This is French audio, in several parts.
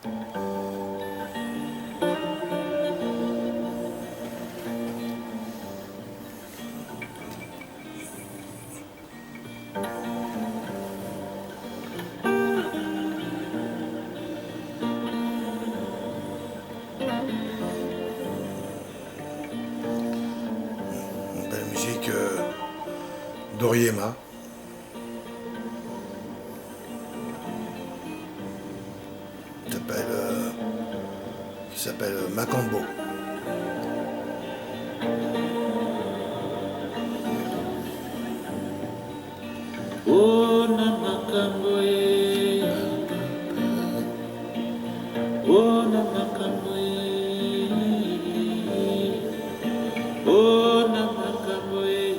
Une belle musique d'Oriema. Qui s'appelle Macambo. Oh na makambo e, oh na makambo e, oh na makambo e,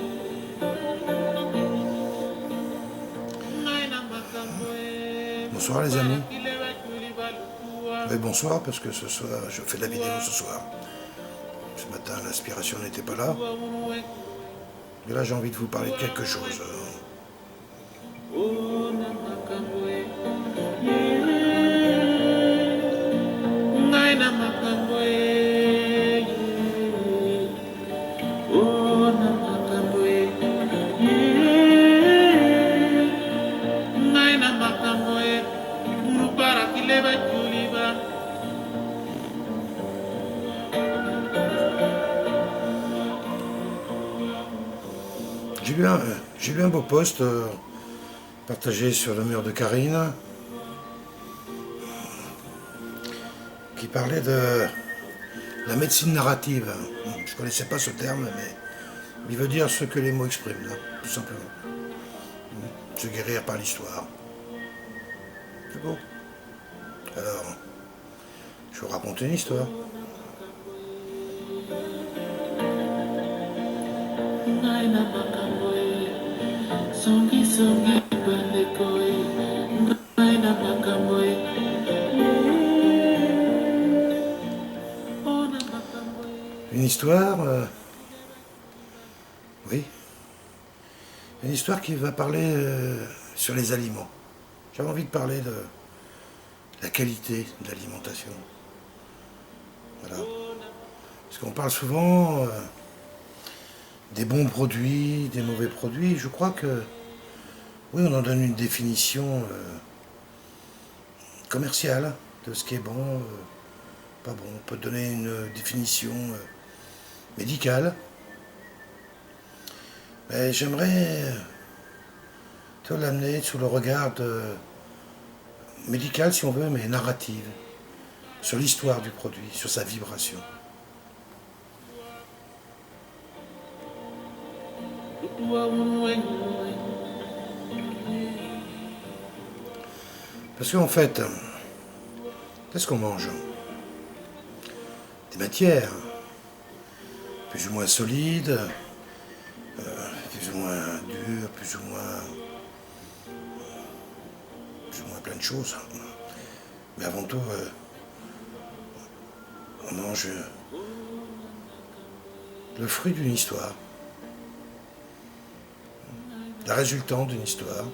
Bonsoir les amis. Oui, bonsoir parce que ce soir, je fais la vidéo ce soir. Ce matin, l'inspiration n'était pas là. Et là, j'ai envie de vous parler de quelque chose. J'ai lu un beau post partagé sur le mur de Karine qui parlait de la médecine narrative. Je ne connaissais pas ce terme, mais il veut dire ce que les mots expriment, là, tout simplement. Se guérir par l'histoire. C'est beau. Alors, je vous raconte une histoire. Une histoire, oui, une histoire qui va parler sur les aliments. J'avais envie de parler de la qualité de l'alimentation. Voilà. Parce qu'on parle souvent des bons produits, des mauvais produits. Je crois que, oui, on en donne une définition commerciale de ce qui est bon, pas bon. On peut donner une définition médicale. Mais j'aimerais te l'amener sous le regard médical, si on veut, mais narrative, sur l'histoire du produit, sur sa vibration. Parce qu'en fait, qu'est-ce qu'on mange? Des matières, plus ou moins solides, plus ou moins dures, plus ou moins plein de choses. Mais avant tout, on mange le fruit d'une histoire, la résultante d'une histoire,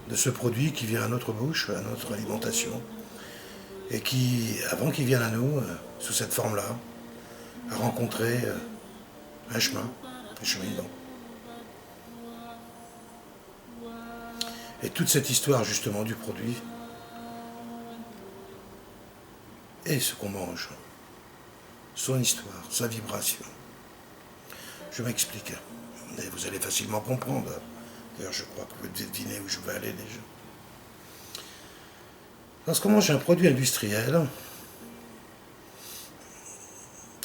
de ce produit qui vient à notre bouche, à notre alimentation, et qui, avant qu'il vienne à nous, sous cette forme-là, a rencontré un cheminement. Et toute cette histoire justement du produit est ce qu'on mange, son histoire, sa vibration. Je m'explique, et vous allez facilement comprendre. D'ailleurs, je crois que vous devinez où je vais aller déjà. Lorsqu'on mange un produit industriel,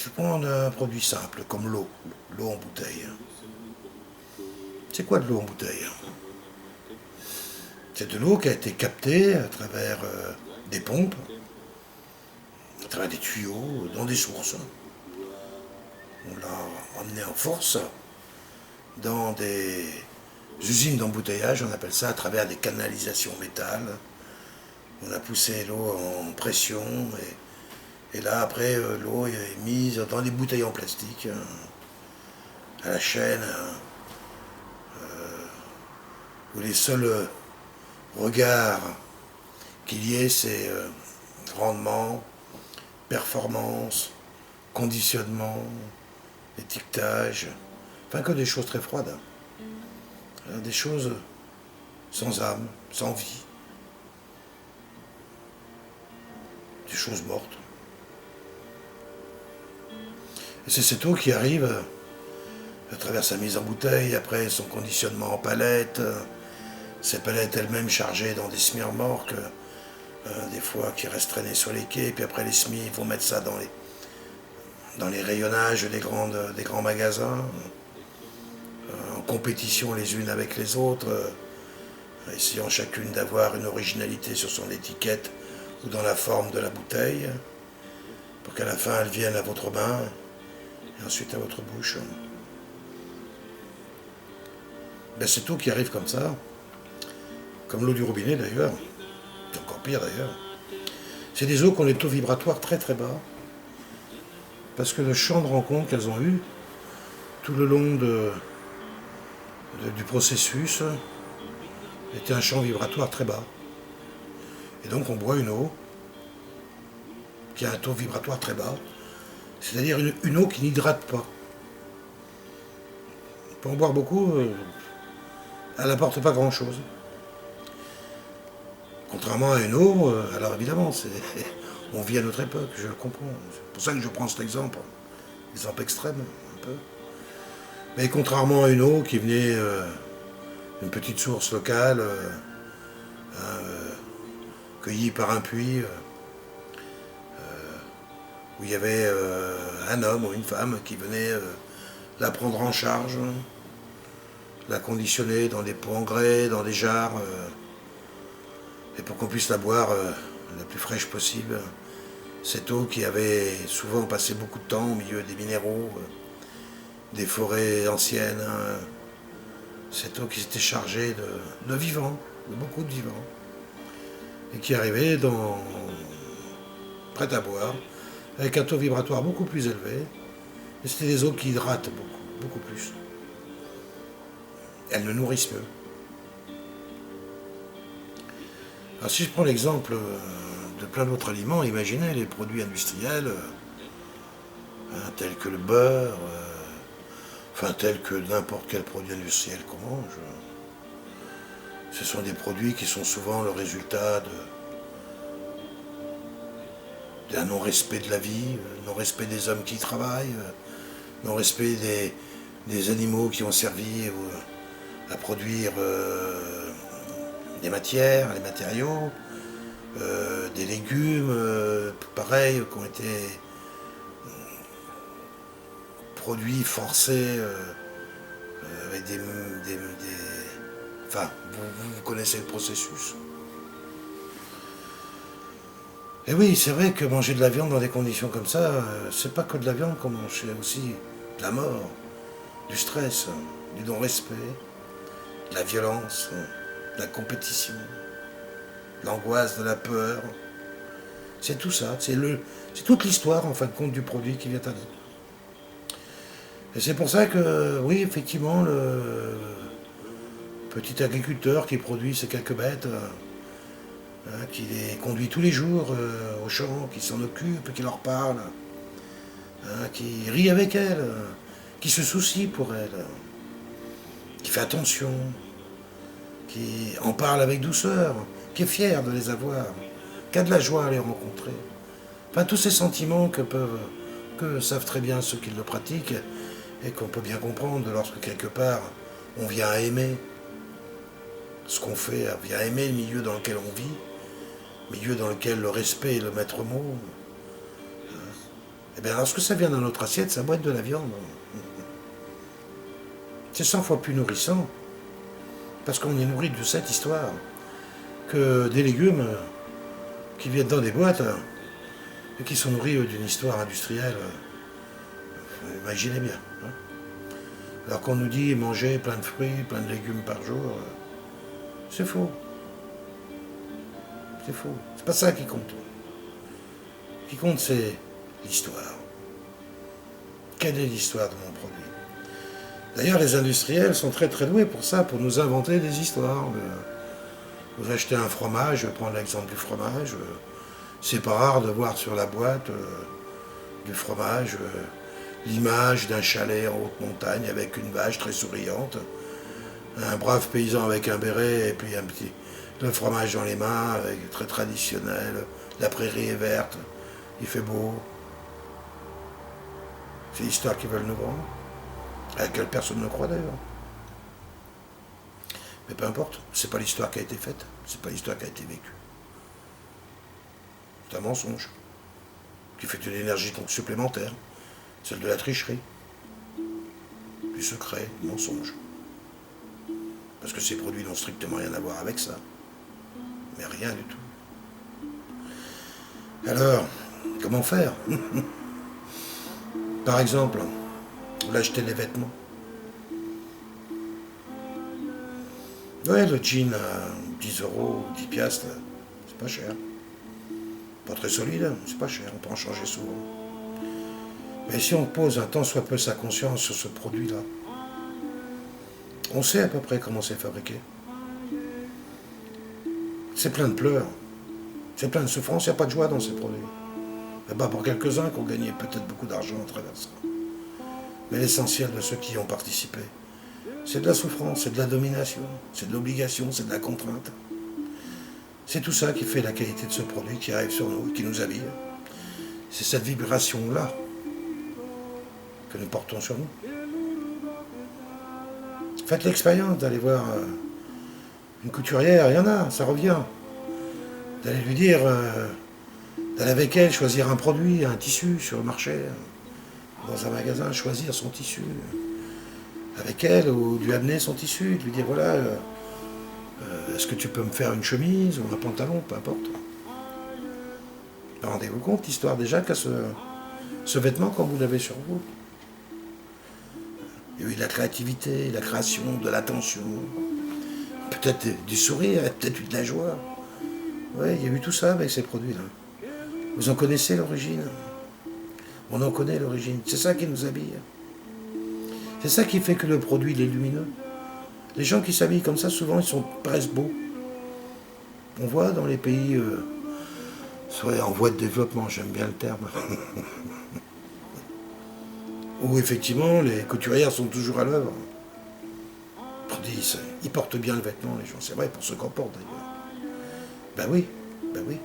je prends un produit simple, comme l'eau en bouteille. C'est quoi de l'eau en bouteille? C'est de l'eau qui a été captée à travers des pompes, à travers des tuyaux, dans des sources. On l'a emmené en force dans des usines d'embouteillage, on appelle ça, à travers des canalisations métal. On a poussé l'eau en pression et là après l'eau est mise dans des bouteilles en plastique à la chaîne où les seuls regards qu'il y ait c'est rendement, performance, conditionnement, étiquetage, enfin que des choses très froides. Des choses sans âme, sans vie. Des choses mortes. Et c'est cette eau qui arrive à travers sa mise en bouteille, après son conditionnement en palette, ces palettes elles-mêmes chargées dans des semi-remorques, des fois qui restent traînées sur les quais, et puis après les semis vont mettre ça dans les rayonnages des grands magasins, en compétition les unes avec les autres, essayant chacune d'avoir une originalité sur son étiquette ou dans la forme de la bouteille, pour qu'à la fin elle vienne à votre main et ensuite à votre bouche. Ben, c'est tout qui arrive comme ça, comme l'eau du robinet d'ailleurs, c'est encore pire d'ailleurs. C'est des eaux qui ont des taux vibratoires très très bas, parce que le champ de rencontre qu'elles ont eu tout le long du processus était un champ vibratoire très bas. Et donc on boit une eau qui a un taux vibratoire très bas, c'est-à-dire une eau qui n'hydrate pas. On peut en boire beaucoup, elle n'apporte pas grand-chose. Contrairement à une eau, alors évidemment, on vit à notre époque, je le comprends. C'est pour ça que je prends cet exemple extrême, un peu. Mais contrairement à une eau qui venait d'une petite source locale, cueillie par un puits, où il y avait un homme ou une femme qui venait la prendre en charge, la conditionner dans des pots en grès, dans des jarres, et pour qu'on puisse la boire la plus fraîche possible. Cette eau qui avait souvent passé beaucoup de temps au milieu des minéraux, des forêts anciennes, cette eau qui s'était chargée de vivants, de beaucoup de vivants, et qui arrivait prête à boire, avec un taux vibratoire beaucoup plus élevé, et c'était des eaux qui hydratent beaucoup, beaucoup plus. Elles le nourrissent mieux. Alors si je prends l'exemple de plein d'autres aliments, imaginez les produits industriels, tels que le beurre, tels que n'importe quel produit industriel qu'on mange. Ce sont des produits qui sont souvent le résultat d'un non-respect de la vie, non-respect des hommes qui y travaillent, non-respect des animaux qui ont servi à produire des matières, des matériaux, des légumes, pareil, qui ont été produits forcés avec enfin, vous connaissez le processus. Et oui, c'est vrai que manger de la viande dans des conditions comme ça, c'est pas que de la viande qu'on mange, c'est aussi de la mort, du stress, du non-respect, de la violence, de la compétition, de l'angoisse, de la peur. C'est tout ça, c'est toute l'histoire en fin de compte du produit qui vient à nous. Et c'est pour ça que, oui, effectivement, le petit agriculteur qui produit ces quelques bêtes, qui les conduit tous les jours au champ, qui s'en occupe, qui leur parle, qui rit avec elles, qui se soucie pour elles, qui fait attention, qui en parle avec douceur, qui est fier de les avoir, qui a de la joie à les rencontrer. Enfin, tous ces sentiments que savent très bien ceux qui le pratiquent et qu'on peut bien comprendre lorsque quelque part on vient à aimer ce qu'on fait, on vient à aimer le milieu dans lequel on vit, milieu dans lequel le respect est le maître mot. Et bien lorsque ça vient dans notre assiette, ça doit être de la viande. C'est 100 fois plus nourrissant, parce qu'on est nourri de cette histoire, que des légumes qui viennent dans des boîtes et qui sont nourris d'une histoire industrielle. Imaginez bien. Alors qu'on nous dit manger plein de fruits, plein de légumes par jour, c'est faux. C'est faux. C'est pas ça qui compte. Ce qui compte, c'est l'histoire. Quelle est l'histoire de mon produit? D'ailleurs, les industriels sont très très doués pour ça, pour nous inventer des histoires. Vous achetez un fromage, je vais prendre l'exemple du fromage. C'est pas rare de voir sur la boîte du fromage l'image d'un chalet en haute montagne avec une vache très souriante, un brave paysan avec un béret et puis le fromage dans les mains, avec, très traditionnel, la prairie est verte, il fait beau. C'est l'histoire qu'ils veulent nous vendre, à laquelle personne ne croit d'ailleurs. Mais peu importe, c'est pas l'histoire qui a été faite, c'est pas l'histoire qui a été vécue. C'est un mensonge, qui fait une énergie supplémentaire, celle de la tricherie, du secret, du mensonge. Parce que ces produits n'ont strictement rien à voir avec ça. Mais rien du tout. Alors, comment faire? Par exemple, vous achetez des vêtements. Ouais, le jean à 10 euros, 10 piastres, c'est pas cher. Pas très solide, c'est pas cher, on peut en changer souvent. Mais si on pose un tant soit peu sa conscience sur ce produit-là, on sait à peu près comment c'est fabriqué. C'est plein de pleurs, c'est plein de souffrance, il n'y a pas de joie dans ces produits. Mais pas pour quelques-uns qui ont gagné peut-être beaucoup d'argent à travers ça. Mais l'essentiel de ceux qui y ont participé, c'est de la souffrance, c'est de la domination, c'est de l'obligation, c'est de la contrainte. C'est tout ça qui fait la qualité de ce produit qui arrive sur nous, qui nous habille. C'est cette vibration-là que nous portons sur nous. Faites l'expérience d'aller voir une couturière, il y en a, ça revient. D'aller lui dire, d'aller avec elle, choisir un produit, un tissu sur le marché, dans un magasin, choisir son tissu avec elle, ou lui amener son tissu, de lui dire voilà, est-ce que tu peux me faire une chemise ou un pantalon, peu importe. Rendez-vous compte, l'histoire déjà qu'a ce vêtement quand vous l'avez sur vous. Il y a eu de la créativité, de la création, de l'attention, peut-être du sourire, peut-être eu de la joie. Oui, il y a eu tout ça avec ces produits-là. Vous en connaissez l'origine. On en connaît l'origine. C'est ça qui nous habille. C'est ça qui fait que le produit il est lumineux. Les gens qui s'habillent comme ça, souvent, ils paraissent beaux. On voit dans les pays, soit en voie de développement, j'aime bien le terme, où effectivement les couturières sont toujours à l'œuvre. Ils portent bien le vêtement, les gens. C'est vrai, pour ceux qu'on porte d'ailleurs. Ben oui.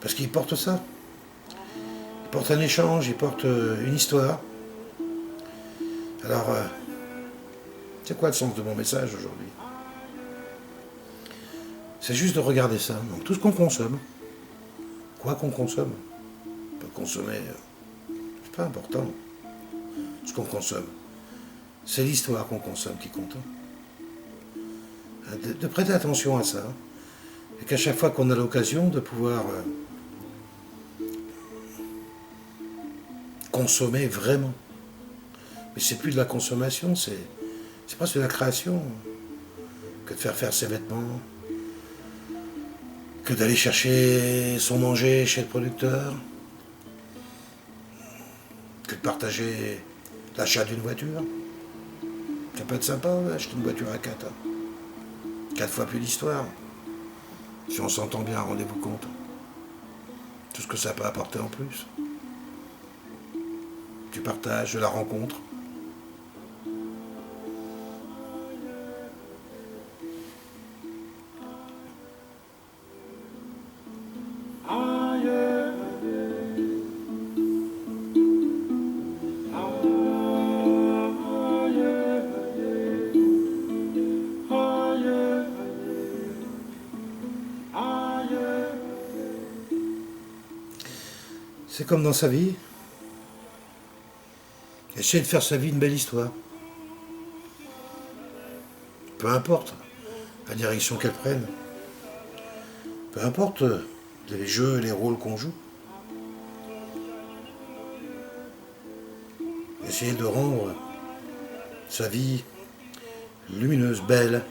Parce qu'ils portent ça. Ils portent un échange, ils portent une histoire. Alors, c'est quoi le sens de mon message aujourd'hui? C'est juste de regarder ça. Donc, tout ce qu'on consomme, quoi qu'on consomme, on peut consommer, c'est pas important. Ce qu'on consomme, c'est l'histoire qu'on consomme qui compte. De prêter attention à ça. Et qu'à chaque fois qu'on a l'occasion de pouvoir consommer vraiment. Mais c'est plus de la consommation, c'est presque de la création. Que de faire ses vêtements, que d'aller chercher son manger chez le producteur, que de partager l'achat d'une voiture. Ça peut être sympa, acheter une voiture à 4. 4 fois plus d'histoire. Si on s'entend bien, rendez-vous compte. Tout ce que ça peut apporter en plus. Du partage, de la rencontre. C'est comme dans sa vie. Essayer de faire sa vie une belle histoire. Peu importe la direction qu'elle prenne. Peu importe les jeux et les rôles qu'on joue. Essayer de rendre sa vie lumineuse, belle,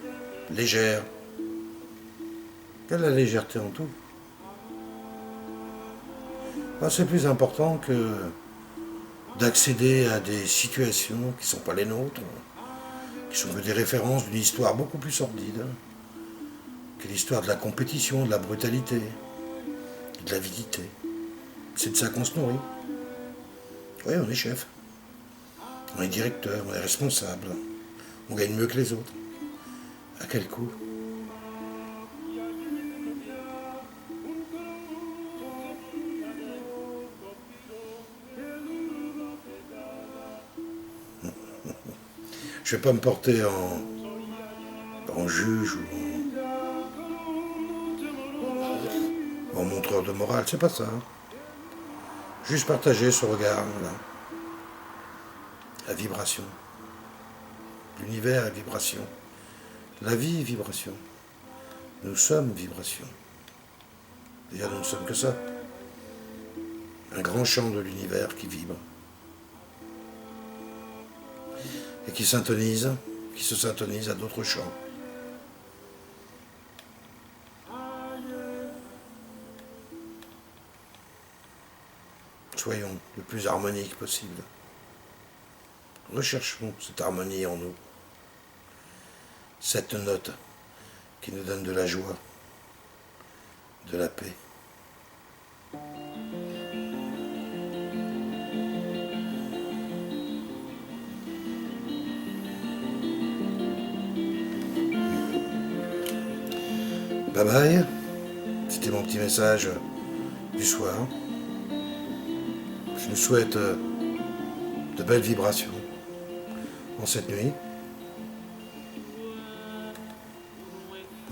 légère. Quelle la légèreté en tout. C'est plus important que d'accéder à des situations qui ne sont pas les nôtres, qui sont que des références d'une histoire beaucoup plus sordide que l'histoire de la compétition, de la brutalité, de l'avidité. C'est de ça qu'on se nourrit. Oui, on est chef. On est directeur, on est responsable. On gagne mieux que les autres. À quel coût? Je vais pas me porter en juge ou en montreur de morale, c'est pas ça. Hein. Juste partager ce regard, là. La vibration. L'univers est vibration. La vie est vibration. Nous sommes vibration. D'ailleurs, nous ne sommes que ça. Un grand champ de l'univers qui vibre. Et qui se syntonise à d'autres champs. Soyons le plus harmoniques possible. Recherchons cette harmonie en nous. Cette note qui nous donne de la joie, de la paix. Bye bye, c'était mon petit message du soir. Je nous souhaite de belles vibrations en cette nuit.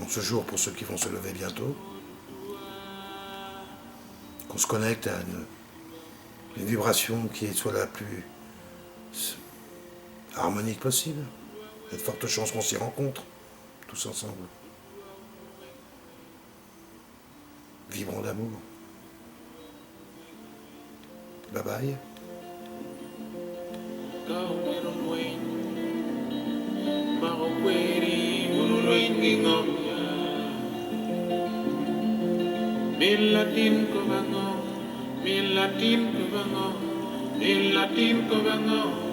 En ce jour pour ceux qui vont se lever bientôt. Qu'on se connecte à une vibration qui soit la plus harmonique possible. Il y a de fortes chances qu'on s'y rencontre, tous ensemble. Vibrons d'amour. Bye bye. Milatin ko bango, milatin ko bango, milatin ko bango.